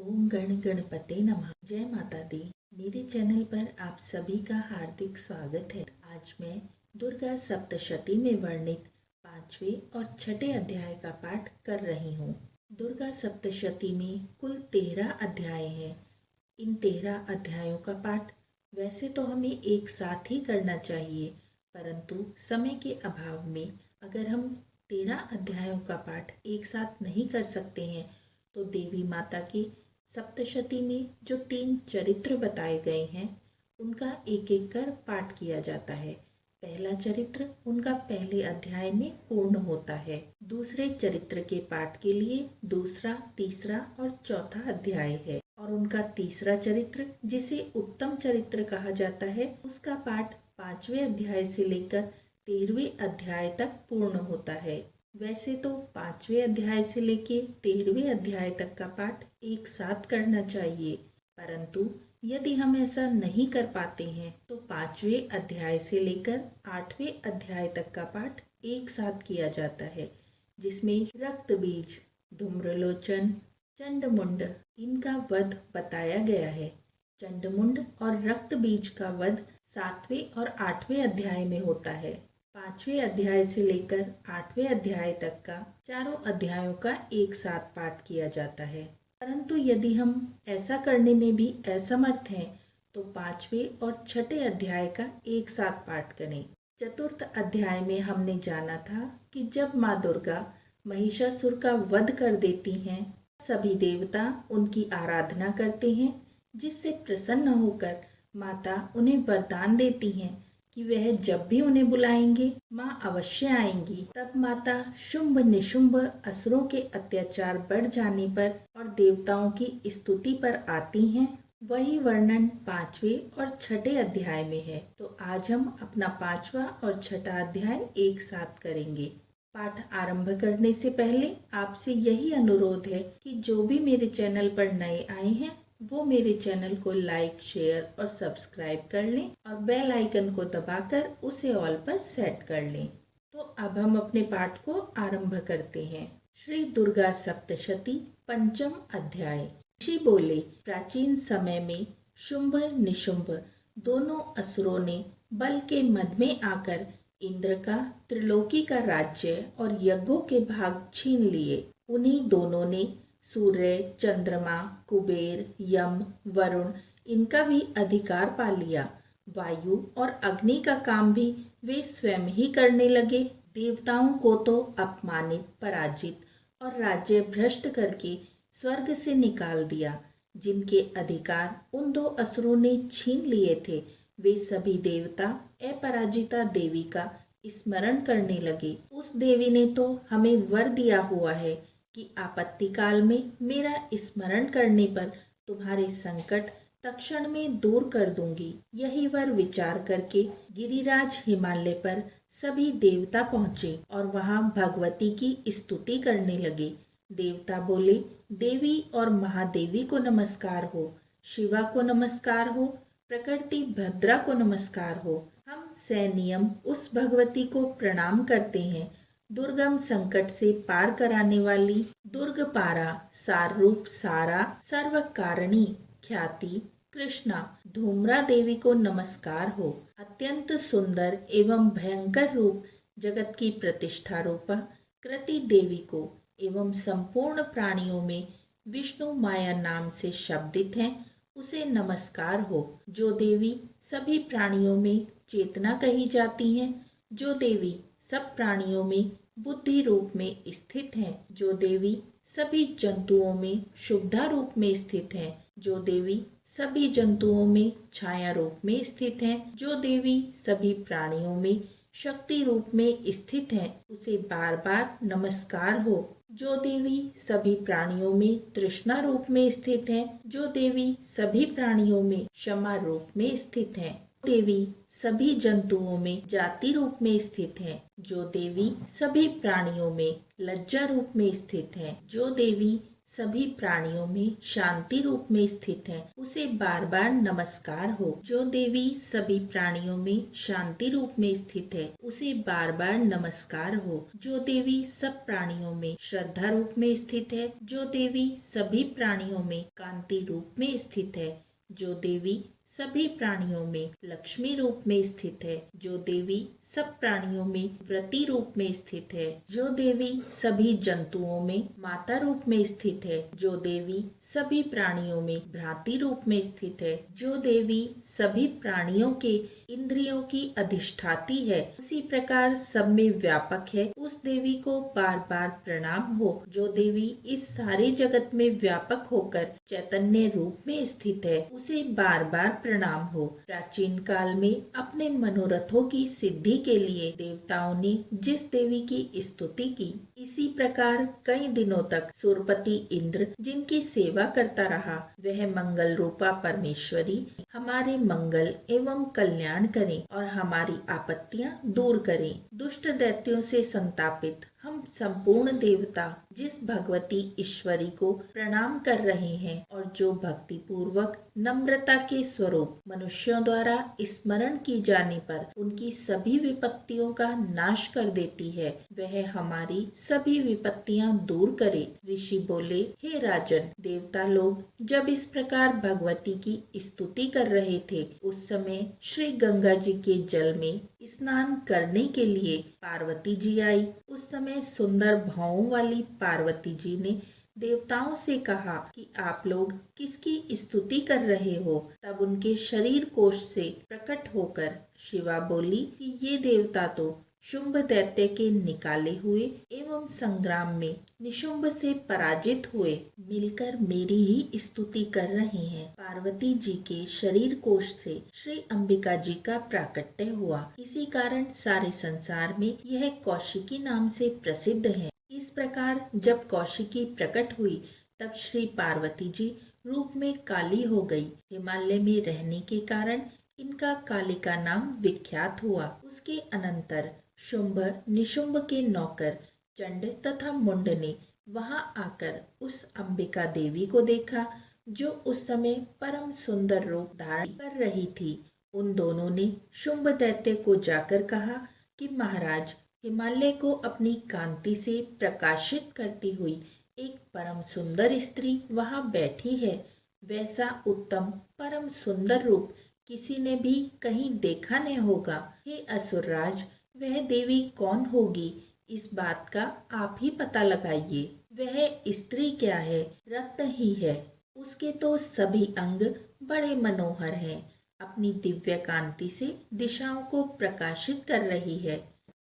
ओम गण गणपते नमः। जय माता दी। मेरे चैनल पर आप सभी का हार्दिक स्वागत है। आज मैं दुर्गा सप्तशती में वर्णित 5वें और 6ठे अध्याय का पाठ कर रही हूँ। दुर्गा सप्तशती में कुल 13 अध्याय हैं। इन 13 अध्यायों का पाठ वैसे तो हमें एक साथ ही करना चाहिए, परंतु समय के अभाव में अगर हम 13 अध्यायों का पाठ एक साथ नहीं कर सकते हैं तो देवी माता की सप्तशती में जो 3 चरित्र बताए गए हैं उनका एक एक कर पाठ किया जाता है। पहला चरित्र उनका पहले अध्याय में पूर्ण होता है। दूसरे चरित्र के पाठ के लिए दूसरा, तीसरा और चौथा अध्याय है और उनका तीसरा चरित्र जिसे उत्तम चरित्र कहा जाता है उसका पाठ 5वें अध्याय से लेकर 13वें अध्याय तक पूर्ण होता है। वैसे तो 5वें अध्याय से लेके 13वें अध्याय तक का पाठ एक साथ करना चाहिए, परंतु यदि हम ऐसा नहीं कर पाते हैं तो 5वें अध्याय से लेकर 8वें अध्याय तक का पाठ एक साथ किया जाता है, जिसमें रक्त बीज, धूम्रलोचन, चंडमुंड इनका वध बताया गया है। चंडमुंड और रक्त बीज का वध 7वें और 8वें अध्याय में होता है। 5वें अध्याय से लेकर 8वें अध्याय तक का चारों अध्यायों का एक साथ पाठ किया जाता है, परंतु यदि हम ऐसा करने में भी असमर्थ हैं तो 5वें और 6ठे अध्याय का एक साथ पाठ करें। चतुर्थ अध्याय में हमने जाना था कि जब माँ दुर्गा महिषासुर का वध कर देती हैं, सभी देवता उनकी आराधना करते हैं, जिससे प्रसन्न होकर माता उन्हें वरदान देती हैं कि वह जब भी उन्हें बुलाएंगे माँ अवश्य आएंगी। तब माता शुंभ निशुंभ असुरों के अत्याचार बढ़ जाने पर और देवताओं की स्तुति पर आती हैं। वही वर्णन 5वें और 6ठे अध्याय में है। तो आज हम अपना 5वां और 6ठा अध्याय एक साथ करेंगे। पाठ आरंभ करने से पहले आपसे यही अनुरोध है कि जो भी मेरे चैनल पर नए आए हैं वो मेरे चैनल को लाइक, शेयर और सब्सक्राइब कर लें और बेल आइकन को दबाकर उसे ऑल पर सेट कर लें। तो अब हम अपने पाठ को आरंभ करते हैं। श्री दुर्गा सप्तशती पंचम अध्याय। ऋषि बोले, प्राचीन समय में शुंभ निशुंभ दोनों असुरों ने बल के मद में आकर इंद्र का त्रिलोकी का राज्य और यज्ञों के भाग छीन लिए। उन्हीं दोनों ने सूर्य, चंद्रमा, कुबेर, यम, वरुण इनका भी अधिकार पा लिया। वायु और अग्नि का काम भी वे स्वयं ही करने लगे। देवताओं को तो अपमानित, पराजित और राज्य भ्रष्ट करके स्वर्ग से निकाल दिया। जिनके अधिकार उन 2 असुरों ने छीन लिए थे, वे सभी देवता अपराजिता देवी का स्मरण करने लगे। उस देवी ने तो हमें वर दिया हुआ है कि आपत्ति काल में मेरा स्मरण करने पर तुम्हारे संकट तत्क्षण में दूर कर दूंगी। यही वर विचार करके गिरिराज हिमालय पर सभी देवता पहुँचे और वहाँ भगवती की स्तुति करने लगे। देवता बोले, देवी और महादेवी को नमस्कार हो, शिवा को नमस्कार हो, प्रकृति भद्रा को नमस्कार हो। हम सनियम उस भगवती को प्रणाम करते हैं। दुर्गम संकट से पार कराने वाली दुर्ग पारा, सार रूप सारा, सर्व कारणी ख्याति कृष्णा धूम्रा देवी को नमस्कार हो। अत्यंत सुंदर एवं भयंकर रूप जगत की प्रतिष्ठा रूपा कृति देवी को एवं संपूर्ण प्राणियों में विष्णु माया नाम से शब्दित है उसे नमस्कार हो। जो देवी सभी प्राणियों में चेतना कही जाती हैं, जो देवी सब प्राणियों में बुद्धि रूप में स्थित हैं, जो देवी सभी जंतुओं में शुभ्धा रूप में स्थित हैं, जो देवी सभी जंतुओं में छाया रूप में स्थित हैं, जो देवी सभी प्राणियों में शक्ति रूप में स्थित हैं, उसे बार बार नमस्कार हो। जो देवी सभी प्राणियों में तृष्णा रूप में स्थित हैं, जो देवी सभी प्राणियों में क्षमा रूप में स्थित हैं, देवी सभी जंतुओं में जाति रूप में स्थित है, जो देवी सभी प्राणियों में लज्जा रूप में स्थित है, जो देवी सभी प्राणियों में शांति रूप में स्थित है, उसे बार बार नमस्कार हो। जो देवी सभी प्राणियों में शांति रूप में स्थित है, उसे बार बार नमस्कार हो। जो देवी सब प्राणियों में श्रद्धा रूप में स्थित है, जो देवी सभी प्राणियों में कांति रूप में स्थित है, जो देवी सभी प्राणियों में लक्ष्मी रूप में स्थित है, जो देवी सब प्राणियों में व्रती रूप में स्थित है, जो देवी सभी जंतुओं में माता रूप में स्थित है, जो देवी सभी प्राणियों में भ्रातृ रूप में स्थित है, जो देवी सभी प्राणियों के इंद्रियों की अधिष्ठाती है, उसी प्रकार सब में व्यापक है, उस देवी को बार बार प्रणाम हो। जो देवी इस सारे जगत में व्यापक होकर चैतन्य रूप में स्थित है, उसे बार बार प्रणाम हो। प्राचीन काल में अपने मनोरथों की सिद्धि के लिए देवताओं ने जिस देवी की स्तुति की, इसी प्रकार कई दिनों तक सुरपति इंद्र जिनकी सेवा करता रहा, वह मंगल रूपा परमेश्वरी हमारे मंगल एवं कल्याण करें और हमारी आपत्तियां दूर करें। दुष्ट दैत्यों से संतापित हम संपूर्ण देवता जिस भगवती ईश्वरी को प्रणाम कर रहे हैं और जो भक्ति पूर्वक नम्रता के स्वरूप मनुष्यों द्वारा स्मरण की जाने पर उनकी सभी विपत्तियों का नाश कर देती है, वह हमारी सभी विपत्तियां दूर करे। ऋषि बोले, हे राजन, देवता लोग जब इस प्रकार भगवती की स्तुति कर रहे थे, उस समय श्री गंगा जी के जल में स्नान करने के लिए पार्वती जी आई। उस समय सुंदर भावों वाली पार्वती जी ने देवताओं से कहा कि आप लोग किसकी स्तुति कर रहे हो। तब उनके शरीर कोश से प्रकट होकर शिवा बोली कि ये देवता तो शुंभ दैत्य के निकाले हुए एवं संग्राम में निशुंभ से पराजित हुए मिलकर मेरी ही स्तुति कर रहे हैं। पार्वती जी के शरीर कोश से श्री अंबिका जी का प्राकट्य हुआ। इसी कारण सारे संसार में यह कौशिकी नाम से प्रसिद्ध है। इस प्रकार जब कौशिकी प्रकट हुई, तब श्री पार्वती जी रूप में काली हो गई। हिमालय में रहने के कारण इनका कालिका नाम विख्यात हुआ। उसके अनंतर शुंभ निशुंभ के नौकर चंड तथा मुंड ने वहां आकर उस अंबिका देवी को देखा, जो उस समय परम सुंदर रूप धारण कर रही थी। उन दोनों ने शुंभ दैत्य को जाकर कहा कि महाराज, हिमालय को अपनी कांति से प्रकाशित करती हुई एक परम सुंदर स्त्री वहां बैठी है। वैसा उत्तम परम सुंदर रूप किसी ने भी कहीं देखा नहीं होगा। हे असुरराज, वह देवी कौन होगी, इस बात का आप ही पता लगाइए। वह स्त्री क्या है, रत्न ही है। उसके तो सभी अंग बड़े मनोहर हैं, अपनी दिव्य कांति से दिशाओं को प्रकाशित कर रही है।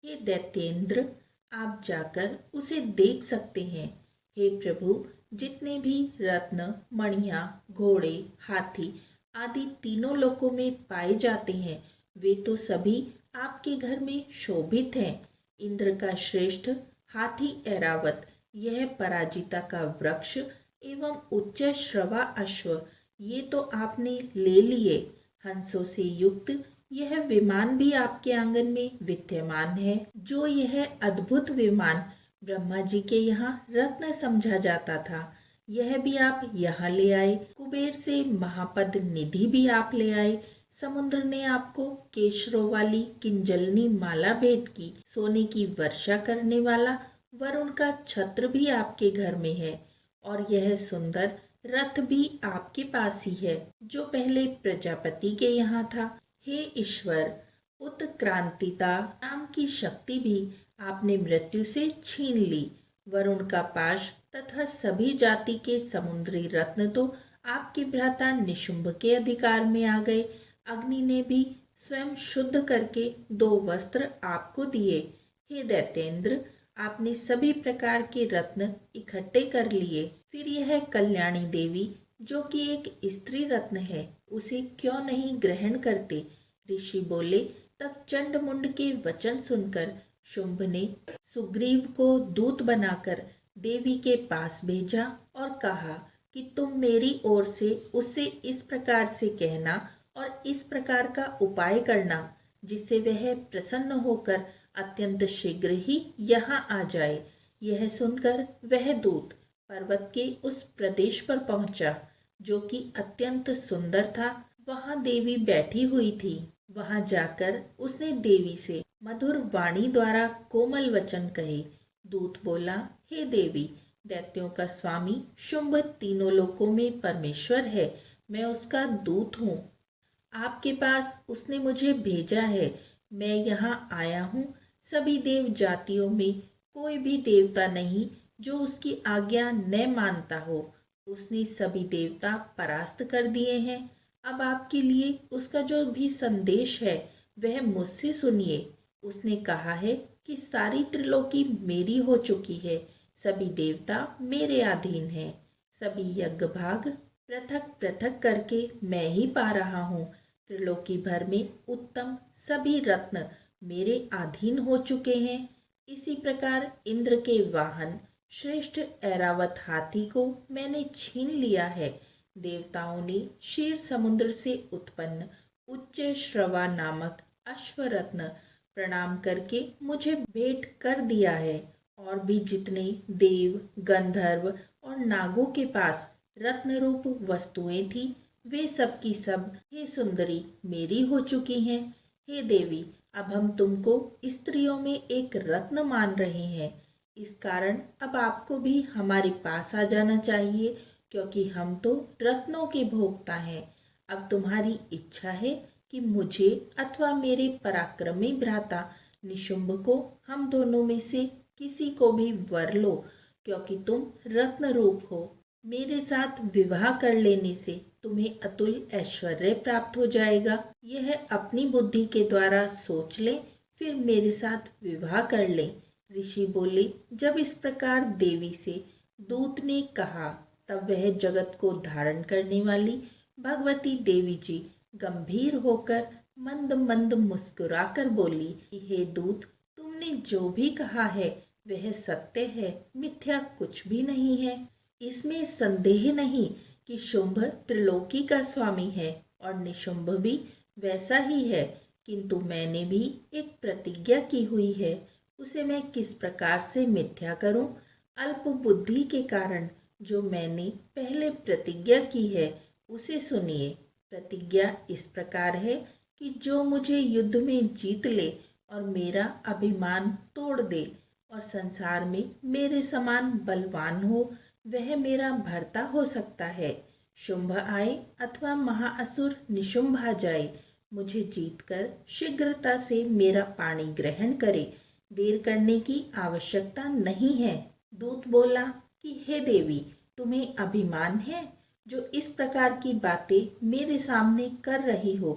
हे दैत्येंद्र, आप जाकर उसे देख सकते हैं। हे प्रभु, जितने भी रत्न, मणियां, घोड़े, हाथी आदि तीनों लोकों में पाए जाते हैं, वे तो सभी आपके घर में शोभित हैं। इंद्र का श्रेष्ठ हाथी ऐरावत, यह पराजिता का वृक्ष एवं उच्च श्रवा अश्व, ये तो आपने ले लिए। हंसों से युक्त यह विमान भी आपके आंगन में विद्यमान है। जो यह अद्भुत विमान ब्रह्मा जी के यहाँ रत्न समझा जाता था, यह भी आप यहाँ ले आए। कुबेर से महापद निधि भी आप ले आए। समुद्र ने आपको केशरों वाली किंजलनी माला भेंट की। सोने की वर्षा करने वाला वरुण का छत्र भी आपके घर में है, और यह सुंदर रथ भी आपके पास ही है, जो पहले प्रजापति के यहाँ था। हे ईश्वर, उत्क्रांतिता नाम की शक्ति भी आपने मृत्यु से छीन ली। वरुण का पाश तथा सभी जाति के समुद्री रत्न तो आपके भ्राता निशुंभ के अधिकार में आ गए। अग्नि ने भी स्वयं शुद्ध करके 2 वस्त्र आपको दिए। हे दैत्येंद्र, आपने सभी प्रकार के रत्न इकट्ठे कर लिए। फिर यह कल्याणी देवी, जो कि एक स्त्री रत्न है, उसे क्यों नहीं ग्रहण करते। ऋषि बोले। तब चंड मुंड के वचन सुनकर शुंभ ने सुग्रीव को दूत बनाकर देवी के पास भेजा और कहा कि तुम मेरी ओर से उससे इस प्रकार से कहना और इस प्रकार का उपाय करना, जिससे वह प्रसन्न होकर अत्यंत शीघ्र ही यहाँ आ जाए। यह सुनकर वह दूत पर्वत के उस प्रदेश पर पहुंचा जो कि अत्यंत सुंदर था। वहां देवी बैठी हुई थी। वहां जाकर उसने देवी से मधुर वाणी द्वारा कोमल वचन कहे। दूत बोला, हे देवी, दैत्यों का स्वामी शुंभ तीनों लोकों में परमेश्वर है। मैं उसका दूत हूँ। आपके पास उसने मुझे भेजा है। मैं यहाँ आया हूँ। सभी देव जातियों में कोई भी देवता नहीं जो उसकी आज्ञा न मानता हो। उसने सभी देवता परास्त कर दिए हैं। अब आपके लिए उसका जो भी संदेश है वह मुझसे सुनिए। उसने कहा है कि सारी त्रिलोकी मेरी हो चुकी है। सभी देवता मेरे अधीन हैं। सभी यज्ञ भाग पृथक पृथक करके मैं ही पा रहा हूँ। त्रिलोकी भर में उत्तम सभी रत्न मेरे अधीन हो चुके हैं। इसी प्रकार इंद्र के वाहन श्रेष्ठ ऐरावत हाथी को मैंने छीन लिया है। देवताओं ने क्षीर समुद्र से उत्पन्न उच्च श्रवा नामक अश्वरत्न प्रणाम करके मुझे भेंट कर दिया है। और भी जितने देव, गंधर्व और नागों के पास रत्न रूप वस्तुएं थी, वे सब की सब हे सुंदरी मेरी हो चुकी हैं। हे देवी, अब हम तुमको स्त्रियों में एक रत्न मान रहे हैं। इस कारण अब आपको भी हमारे पास आ जाना चाहिए, क्योंकि हम तो रत्नों के भोक्ता हैं। अब तुम्हारी इच्छा है कि मुझे अथवा मेरे पराक्रमी भ्राता निशुंभ को, हम दोनों में से किसी को भी वर लो, क्योंकि तुम रत्न रूप हो। मेरे साथ विवाह कर लेने से तुम्हें अतुल ऐश्वर्य प्राप्त हो जाएगा। यह अपनी बुद्धि के द्वारा सोच ले, फिर मेरे साथ विवाह कर ले। ऋषि बोले, जब इस प्रकार देवी से दूत ने कहा, तब वह जगत को धारण करने वाली भगवती देवी जी गंभीर होकर मंद मंद मुस्कुराकर बोली, हे दूत, तुमने जो भी कहा है वह सत्य है, मिथ्या कुछ भी नहीं है। इसमें संदेह नहीं कि शुंभ त्रिलोकी का स्वामी है और निशुंभ भी वैसा ही है, किंतु मैंने भी एक प्रतिज्ञा की हुई है। उसे मैं किस प्रकार से मिथ्या करूं? अल्प बुद्धि के कारण जो मैंने पहले प्रतिज्ञा की है उसे सुनिए। प्रतिज्ञा इस प्रकार है कि जो मुझे युद्ध में जीत ले और मेरा अभिमान तोड़ दे और संसार में मेरे समान बलवान हो, वह मेरा भर्ता हो सकता है। शुंभ आए अथवा महाअसुर निशुंभ आ जाए, मुझे जीतकर शीघ्रता से मेरा पाणी ग्रहण करे। देर करने की आवश्यकता नहीं है। दूत बोला कि हे देवी, तुम्हें अभिमान है जो इस प्रकार की बातें मेरे सामने कर रही हो।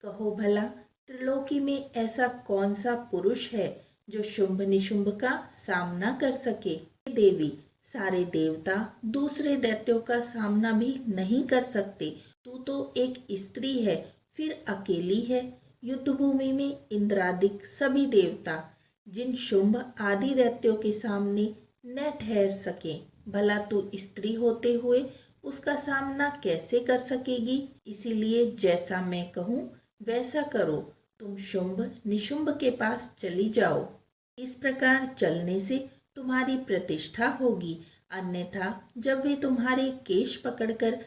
कहो भला, त्रिलोकी में ऐसा कौन सा पुरुष है जो शुंभ निशुंभ का सामना कर सके? हे देवी, सारे देवता दूसरे दैत्यों का सामना भी नहीं कर सकते। तू तो एक स्त्री है, फिर अकेली है। युद्ध भूमि में इंद्रादिक सभी देवता जिन शुंभ आदि दैत्यों के सामने न ठहर सके, भला तू स्त्री होते हुए उसका सामना कैसे कर सकेगी? इसीलिए जैसा मैं कहूँ वैसा करो। तुम शुंभ निशुंभ के पास चली जाओ। इस प्रकार चलने से तुम्हारी प्रतिष्ठा होगी, अन्यथा जब वे तुम्हारे केश पकड़कर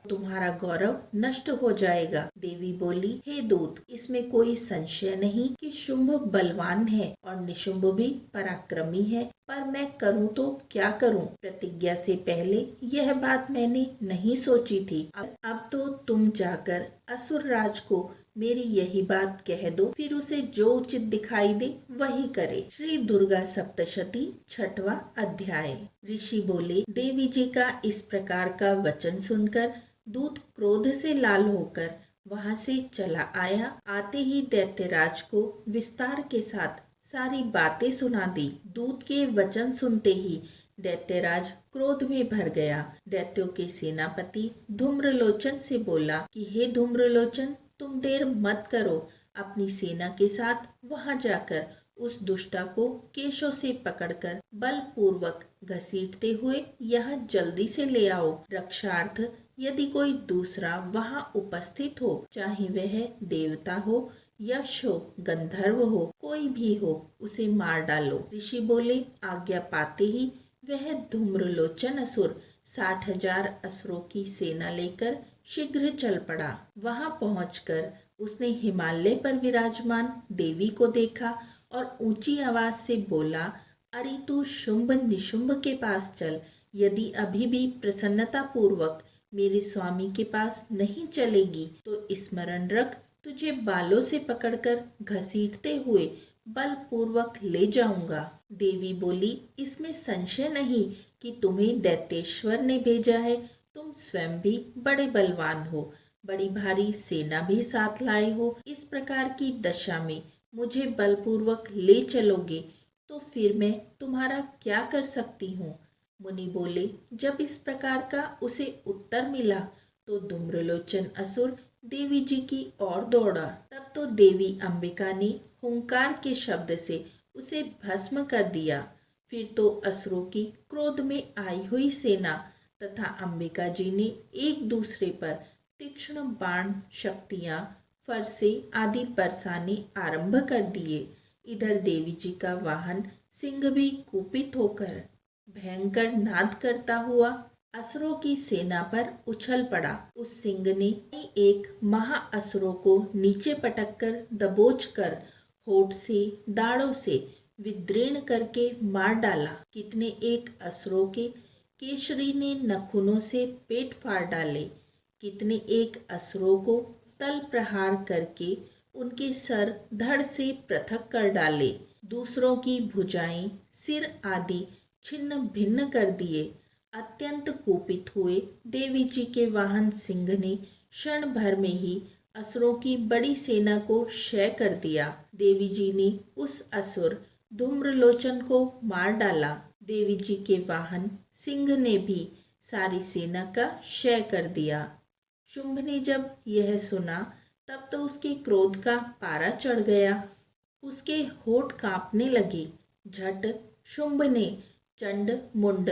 तुम्हारा गौरव नष्ट हो जाएगा। देवी बोली, हे दूत, इसमें कोई संशय नहीं कि शुंभ बलवान है और निशुंभ भी पराक्रमी है, पर मैं करूं तो क्या करूं? प्रतिज्ञा से पहले यह बात मैंने नहीं सोची थी। अब तो तुम जाकर असुर राज को मेरी यही बात कह दो, फिर उसे जो उचित दिखाई दे वही करे। श्री दुर्गा सप्तशती 6वां अध्याय। ऋषि बोले, देवी जी का इस प्रकार का वचन सुनकर दूत क्रोध से लाल होकर वहां से चला आया। आते ही दैत्यराज को विस्तार के साथ सारी बातें सुना दी। दूत के वचन सुनते ही दैत्यराज क्रोध में भर गया। दैत्यों के सेनापति धूम्रलोचन से बोला कि हे धूम्रलोचन, तुम देर मत करो। अपनी सेना के साथ वहां जाकर उस दुष्टा को केशों से पकड़कर बलपूर्वक घसीटते हुए यहाँ जल्दी से ले आओ। रक्षार्थ यदि कोई दूसरा वहां उपस्थित हो, चाहे वह देवता हो, यक्ष हो, गंधर्व हो, कोई भी हो, उसे मार डालो। ऋषि बोले, आज्ञा पाते ही वह धूम्रलोचन असुर 60,000 असुरों की सेना लेकर शीघ्र चल पड़ा। वहां पहुंचकर उसने हिमालय पर विराजमान देवी को देखा और ऊंची आवाज से बोला, अरे तू शुंभ निशुंभ के पास चल। यदि अभी भी प्रसन्नता पूर्वक मेरे स्वामी के पास नहीं चलेगी तो स्मरण रख, तुझे बालों से पकड़कर घसीटते हुए बलपूर्वक ले जाऊंगा। देवी बोली, इसमें संशय नहीं कि तुम्हें दैत्येश्वर ने भेजा है। तुम स्वयं भी बड़े बलवान हो, बड़ी भारी सेना भी साथ लाए हो। इस प्रकार की दशा में मुझे बलपूर्वक ले चलोगे तो फिर मैं तुम्हारा क्या कर सकती हूँ। मुनि बोले, जब इस प्रकार का उसे उत्तर मिला तो धूम्रलोचन असुर देवी जी की ओर दौड़ा। तब तो देवी अंबिका ने हुंकार के शब्द से उसे भस्म कर दिया। फिर तो असुरों की क्रोध में आई हुई सेना तथा अंबिका जी ने एक दूसरे पर तीक्ष्ण बाण, शक्तियां, फरसे आदि बरसाने आरंभ कर दिए। इधर देवी जी का वाहन सिंह भी कुपित होकर भयंकर नाद करता हुआ असुरों की सेना पर उछल पड़ा। उस सिंह ने एक महाअसुरों को नीचे पटककर दबोचकर होठ से, दाढ़ों से विदीर्ण करके मार डाला। कितने एक असुरों के केशरी ने नखूनों से पेट फाड़ डाले। कितने एक असुरों को तल प्रहार करके उनके सर धड़ से पृथक कर डाले। दूसरों की भुजाएं, सिर आदि छिन्न भिन्न कर दिए। अत्यंत कुपित हुए देवी जी के वाहन सिंह ने क्षण भर में ही असुरों की बड़ी सेना को क्षय कर दिया। देवी जी ने उस असुर धूम्रलोचन को मार डाला। देवी जी के वाहन सिंह ने भी सारी सेना का क्षय कर दिया। शुंभ ने जब यह सुना तब तो उसके क्रोध का पारा चढ़ गया। उसके होठ कांपने लगे। झट शुंभ ने चंड मुंड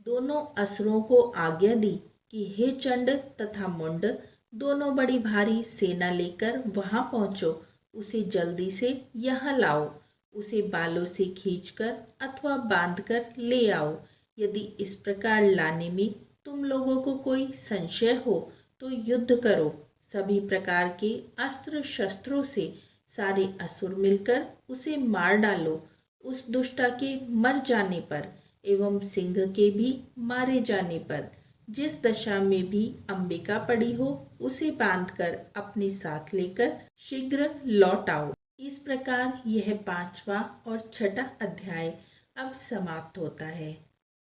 दोनों असुरों को आज्ञा दी कि हे चंड तथा मुंड, दोनों बड़ी भारी सेना लेकर वहां पहुंचो। उसे जल्दी से यहाँ लाओ। उसे बालों से खींचकर अथवा बांधकर ले आओ। यदि इस प्रकार लाने में तुम लोगों को कोई संशय हो तो युद्ध करो। सभी प्रकार के अस्त्र शस्त्रों से सारे असुर मिलकर उसे मार डालो। उस दुष्टा के मर जाने पर एवं सिंह के भी मारे जाने पर जिस दशा में भी अंबिका पड़ी हो उसे बांधकर अपने साथ लेकर शीघ्र लौट आओ। इस प्रकार यह 5वां और 6ठा अध्याय अब समाप्त होता है।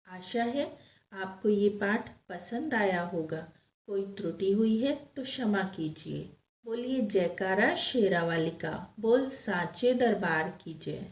आशा है आपको ये पाठ पसंद आया होगा। कोई त्रुटि हुई है तो क्षमा कीजिए। बोलिए जयकारा शेरावाली का, बोल साचे दरबार की जय।